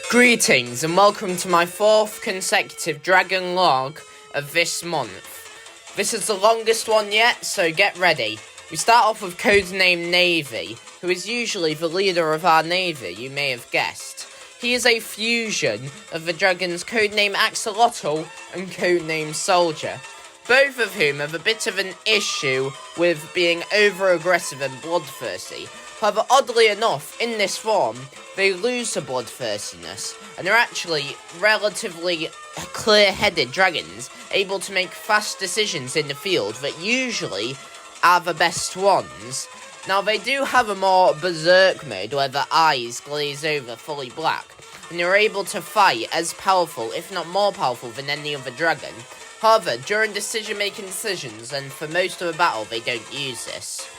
Greetings and welcome to my 4th consecutive Dragon log of this month. This is the longest one yet, so get ready. We start off with codename Navy, who is usually the leader of our navy, you may have guessed. He is a fusion of the dragon's codename Axolotl and codename Soldier, both of whom have a bit of an issue with being over-aggressive and bloodthirsty. However, oddly enough, in this form, they lose the bloodthirstiness, and they're actually relatively clear-headed dragons, able to make fast decisions in the field that usually are the best ones. Now, they do have a more berserk mode, where their eyes glaze over fully black, and they're able to fight as powerful, if not more powerful, than any other dragon. However, during decision-making decisions, and for most of the battle, they don't use this.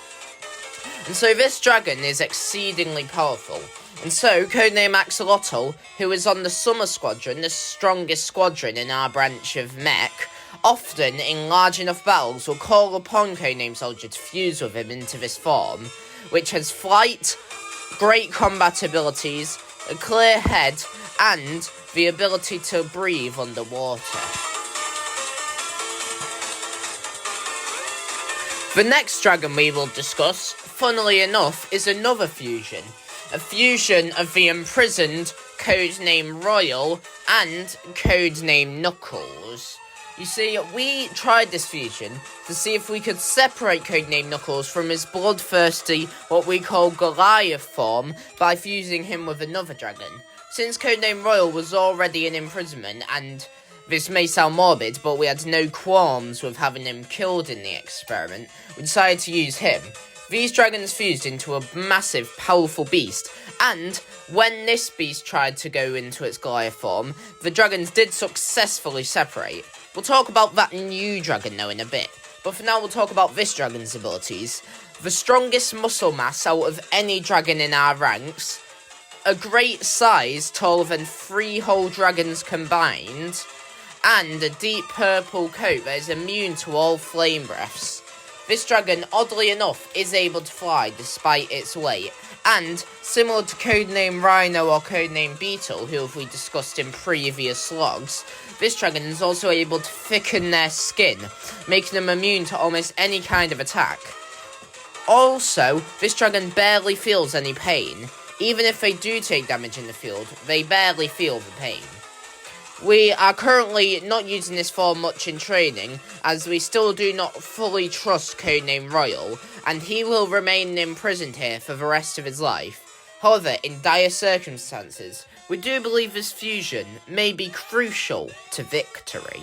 And so this dragon is exceedingly powerful. And so, codename Axolotl, who is on the Summer Squadron, the strongest squadron in our branch of mech, often in large enough battles will call upon codename Soldier to fuse with him into this form, which has flight, great combat abilities, a clear head, and the ability to breathe underwater. The next dragon we will discuss, funnily enough, is another fusion. A fusion of the imprisoned codename Royal and codename Knuckles. You see, we tried this fusion to see if we could separate codename Knuckles from his bloodthirsty, what we call Goliath form, by fusing him with another dragon. Since codename Royal was already in imprisonment, and this may sound morbid, but we had no qualms with having him killed in the experiment, we decided to use him. These dragons fused into a massive, powerful beast, and when this beast tried to go into its Goliath form, the dragons did successfully separate. We'll talk about that new dragon though in a bit, but for now we'll talk about this dragon's abilities. The strongest muscle mass out of any dragon in our ranks, a great size, taller than 3 whole dragons combined, and a deep purple coat that is immune to all flame breaths. This dragon, oddly enough, is able to fly despite its weight, and similar to codename Rhino or codename Beetle, who we discussed in previous logs, this dragon is also able to thicken their skin, making them immune to almost any kind of attack. Also, this dragon barely feels any pain. Even if they do take damage in the field, they barely feel the pain. We are currently not using this form much in training, as we still do not fully trust codename Royal, and he will remain imprisoned here for the rest of his life. However, in dire circumstances, we do believe this fusion may be crucial to victory.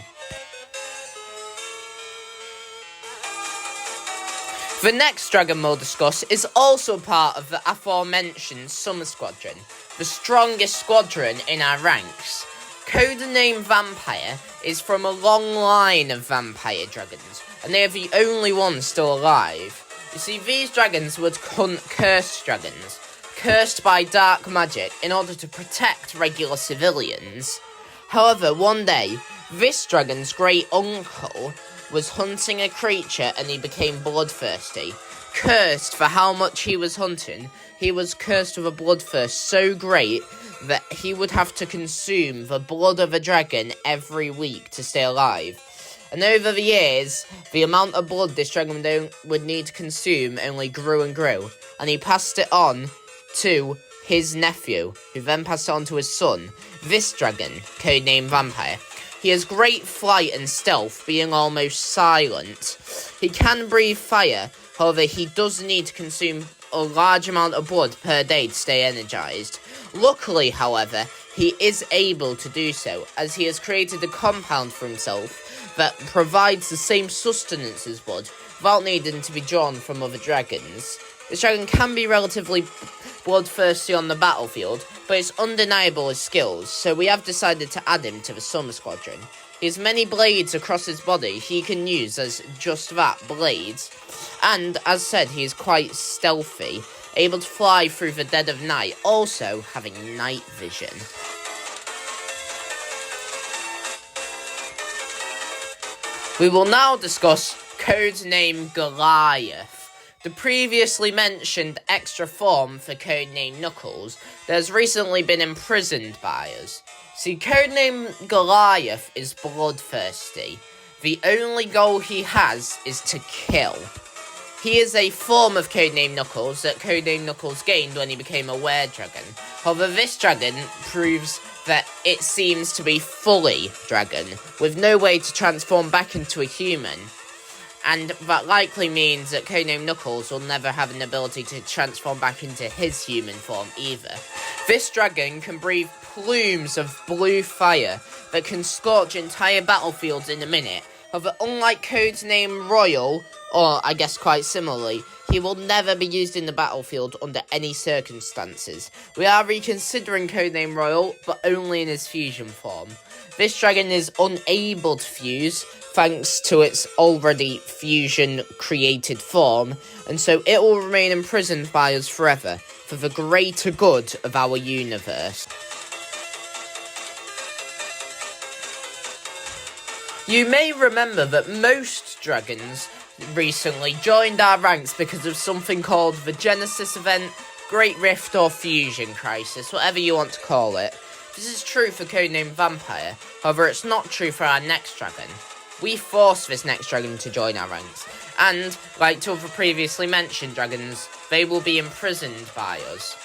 The next dragon we'll discuss is also part of the aforementioned Summer Squadron, the strongest squadron in our ranks. Codename Vampire is from a long line of vampire dragons, and they are the only ones still alive. You see, these dragons would hunt cursed dragons, cursed by dark magic in order to protect regular civilians. However, one day, this dragon's great uncle was hunting a creature and he became bloodthirsty. Cursed for how much he was hunting, he was cursed with a bloodthirst so great that he would have to consume the blood of a dragon every week to stay alive. And over the years, the amount of blood this dragon would need to consume only grew and grew, and he passed it on to his nephew, who then passed it on to his son, this dragon, codenamed Vampire. He has great flight and stealth, being almost silent. He can breathe fire, however he does need to consume a large amount of blood per day to stay energized. Luckily, however, he is able to do so, as he has created a compound for himself that provides the same sustenance as blood, without needing to be drawn from other dragons. This dragon can be relatively bloodthirsty on the battlefield, but it's undeniable his skills, so we have decided to add him to the Summer Squadron. He has many blades across his body he can use as just that, blades, and as said, he is quite stealthy, able to fly through the dead of night, also having night vision. We will now discuss codename Goliath. The previously mentioned extra form for codename Knuckles that has recently been imprisoned by us. See, codename Goliath is bloodthirsty. The only goal he has is to kill. He is a form of codename Knuckles that codename Knuckles gained when he became a were-dragon. However, this dragon proves that it seems to be fully dragon, with no way to transform back into a human. And that likely means that codename Knuckles will never have an ability to transform back into his human form either. This dragon can breathe plumes of blue fire that can scorch entire battlefields in a minute. However, unlike codename Royal, or I guess quite similarly, he will never be used in the battlefield under any circumstances. We are reconsidering codename Royal, but only in his fusion form. This dragon is unable to fuse, thanks to its already fusion-created form, and so it will remain imprisoned by us forever, for the greater good of our universe. You may remember that most dragons recently joined our ranks because of something called the Genesis event, Great Rift, or Fusion Crisis, whatever you want to call it. This is true for codename Vampire, however it's not true for our next dragon. We forced this next dragon to join our ranks, and, like to other previously mentioned dragons, they will be imprisoned by us.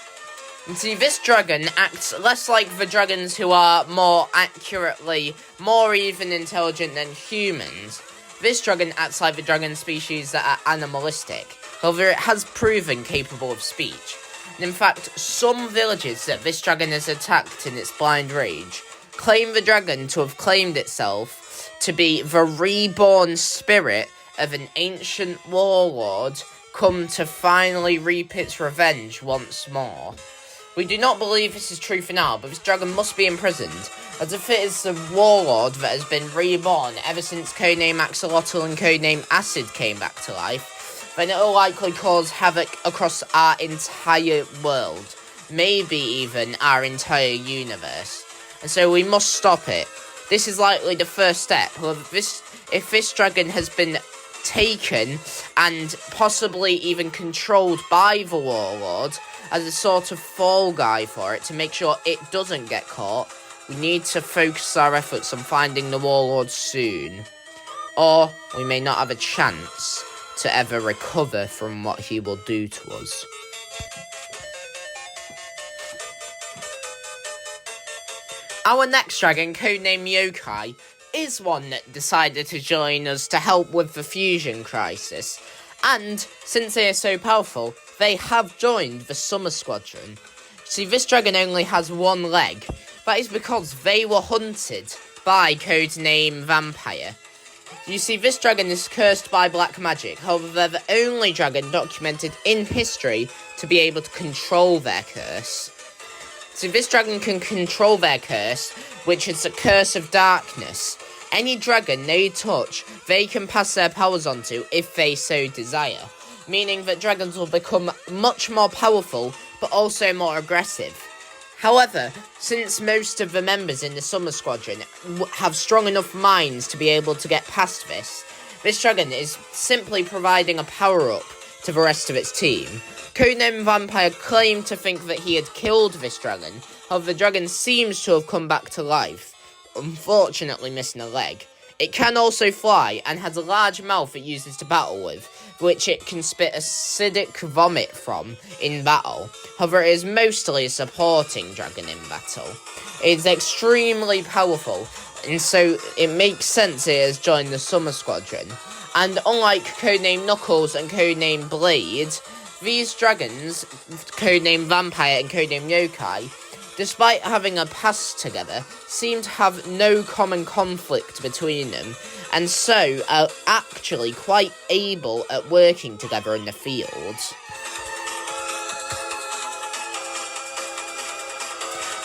And see, this dragon acts less like the dragons who are more accurately, more even intelligent than humans. This dragon acts like the dragon species that are animalistic, however it has proven capable of speech. And in fact, some villages that this dragon has attacked in its blind rage claim the dragon to have claimed itself to be the reborn spirit of an ancient warlord come to finally reap its revenge once more. We do not believe this is true for now, but this dragon must be imprisoned, as if it is the warlord that has been reborn ever since codename Axolotl and codename Acid came back to life, then it will likely cause havoc across our entire world, maybe even our entire universe, and so we must stop it. This is likely the first step. If this dragon has been taken and possibly even controlled by the warlord as a sort of fall guy for it to make sure it doesn't get caught, we need to focus our efforts on finding the warlord soon, or we may not have a chance to ever recover from what he will do to us. Our next dragon, codenamed Yokai, is one that decided to join us to help with the fusion crisis, and since they are so powerful, they have joined the Summer Squadron. See, this dragon only has one leg. That is because they were hunted by codename Vampire. You see, this dragon is cursed by black magic, however they're the only dragon documented in history to be able to control their curse. See, this dragon can control their curse, which is the curse of darkness. Any dragon they touch, they can pass their powers onto if they so desire, meaning that dragons will become much more powerful, but also more aggressive. However, since most of the members in the Summer Squadron have strong enough minds to be able to get past this dragon is simply providing a power-up to the rest of its team. Codename Vampire claimed to think that he had killed this dragon, however the dragon seems to have come back to life, unfortunately missing a leg. It can also fly, and has a large mouth it uses to battle with, which it can spit acidic vomit from in battle. However, it is mostly a supporting dragon in battle. It is extremely powerful, and so it makes sense it has joined the Summer Squadron. And unlike codename Knuckles and codename Blade, these dragons, codename Vampire and codename Yokai, despite having a past together, seem to have no common conflict between them, and so are actually quite able at working together in the field.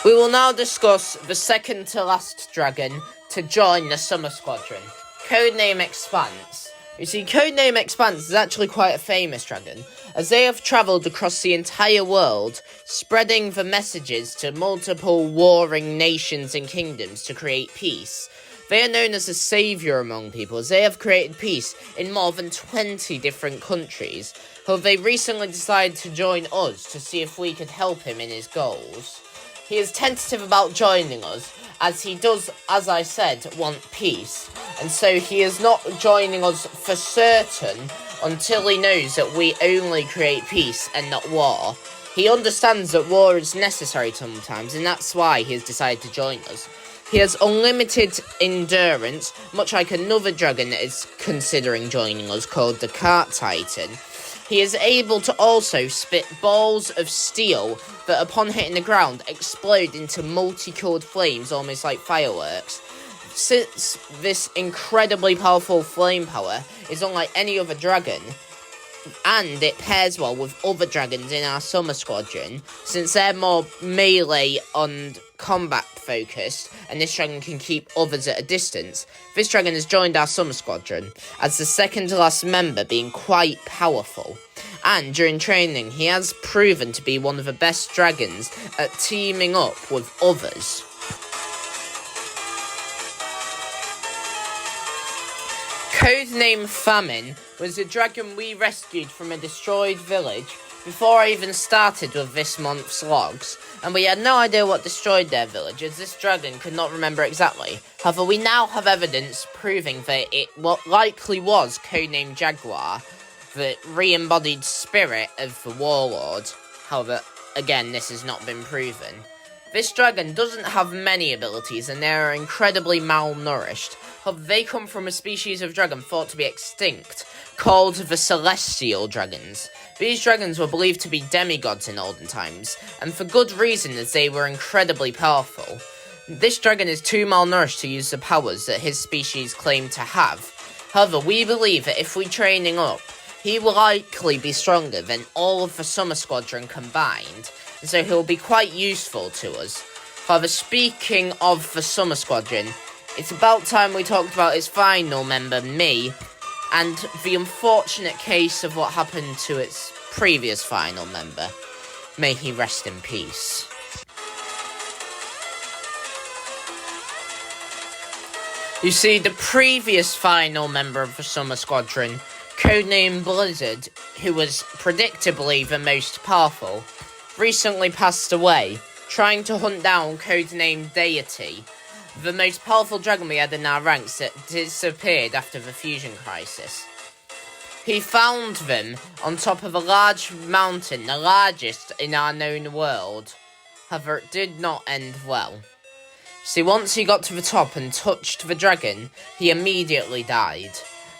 We will now discuss the second to last dragon to join the Summer Squadron, codename Expanse. You see, codename Expanse is actually quite a famous dragon, as they have travelled across the entire world, spreading the messages to multiple warring nations and kingdoms to create peace. They are known as a saviour among people, as they have created peace in more than 20 different countries. who they recently decided to join us to see if we could help him in his goals. He is tentative about joining us, as he does, as I said, want peace, and so he is not joining us for certain until he knows that we only create peace and not war. He understands that war is necessary sometimes, and that's why he has decided to join us. He has unlimited endurance, much like another dragon that is considering joining us called the Cart Titan. He is able to also spit balls of steel that upon hitting the ground explode into multicolored flames almost like fireworks. Since this incredibly powerful flame power is unlike any other dragon, and it pairs well with other dragons in our summer squadron, since they're more melee and combat focused, and this dragon can keep others at a distance, this dragon has joined our summer squadron, as the second to last member being quite powerful. And during training, he has proven to be one of the best dragons at teaming up with others. Codename Famine was a dragon we rescued from a destroyed village before I even started with this month's logs, and we had no idea what destroyed their village, as this dragon could not remember exactly. However, we now have evidence proving that it likely was codenamed Jaguar, the re-embodied spirit of the warlord. However, again, this has not been proven. This dragon doesn't have many abilities, and they are incredibly malnourished. However, they come from a species of dragon thought to be extinct, called the Celestial Dragons. These dragons were believed to be demigods in olden times, and for good reason, as they were incredibly powerful. This dragon is too malnourished to use the powers that his species claim to have. However, we believe that if we train him up, he will likely be stronger than all of the Summer Squadron combined, and so he'll be quite useful to us. However, speaking of the Summer Squadron, it's about time we talked about its final member, me, and the unfortunate case of what happened to its previous final member. May he rest in peace. You see, the previous final member of the Summer Squadron, codenamed Blizzard, who was predictably the most powerful, recently passed away, trying to hunt down codenamed Deity, the most powerful dragon we had in our ranks that disappeared after the fusion crisis. He found them on top of a large mountain, the largest in our known world. However, it did not end well. See, once he got to the top and touched the dragon, he immediately died.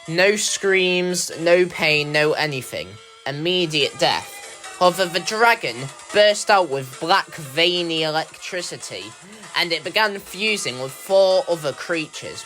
No screams, no pain, no anything. Immediate death. However, the dragon burst out with black veiny electricity, and it began fusing with 3 other creatures,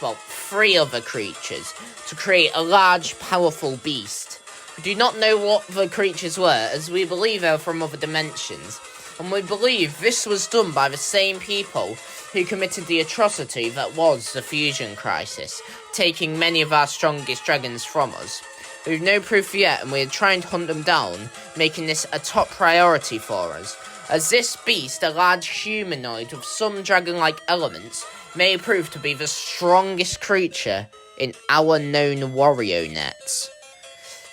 to create a large, powerful beast. We do not know what the creatures were, as we believe they were from other dimensions, and we believe this was done by the same people who committed the atrocity that was the fusion crisis, taking many of our strongest dragons from us. We have no proof yet, and we are trying to hunt them down, making this a top priority for us, as this beast, a large humanoid with some dragon-like elements, may prove to be the strongest creature in our known warrior nets.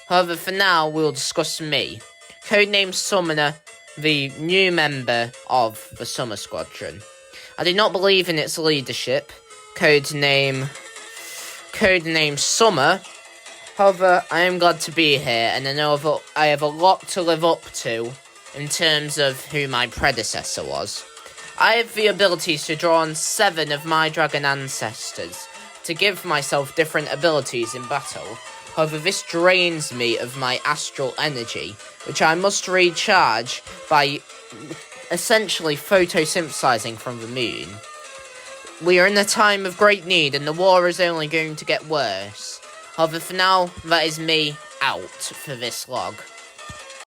However, for now, we'll discuss me, codenamed Summoner, the new member of the Summer Squadron. I do not believe in its leadership, codename Summer. However, I am glad to be here, and I know I have a lot to live up to in terms of who my predecessor was. I have the abilities to draw on 7 of my dragon ancestors to give myself different abilities in battle. However, this drains me of my astral energy, which I must recharge by essentially photosynthesizing from the moon. We are in a time of great need, and the war is only going to get worse. However, for now, that is me out for this log.